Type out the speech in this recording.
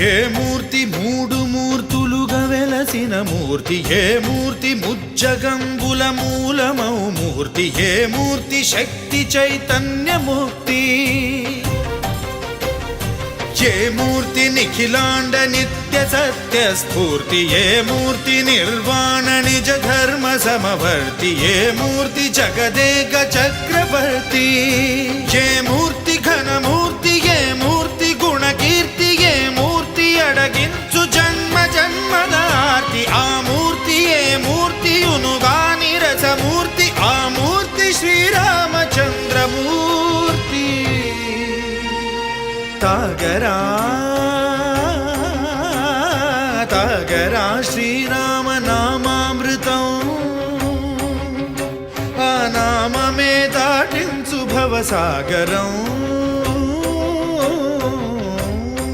ఏ మూర్తి మూడు మూర్తులుగా వెలసిన మూర్తి, ఏ మూర్తి ముజ్జగంబుల మూలమౌ మూర్తి, ఏ మూర్తి శక్తి చైతన్యముక్తి, ఏ మూర్తి నిఖిలాండ నిత్య సత్య స్ఫూర్తి, ఏ మూర్తి నిర్వాణ నిజ ధర్మ సమవర్తి, ఏ మూర్తి జగదేక చక్రవర్తి, ఏ మూర్తి ఘనమూర్తి, ఏ మూర్తి గుణకీర్తి, ఏ మూర్తి అడగించు జన్మ జన్మదార్తి, ఆ మూర్తి ఏ మూర్తి ఉనుగాని రసమూర్తి, ఆ మూర్తి శ్రీరామచంద్రమూర్తి. తాగరా తాగరా శ్రీరామ నామామృతం, ఆ నామమే దాటించు భవసాగరం.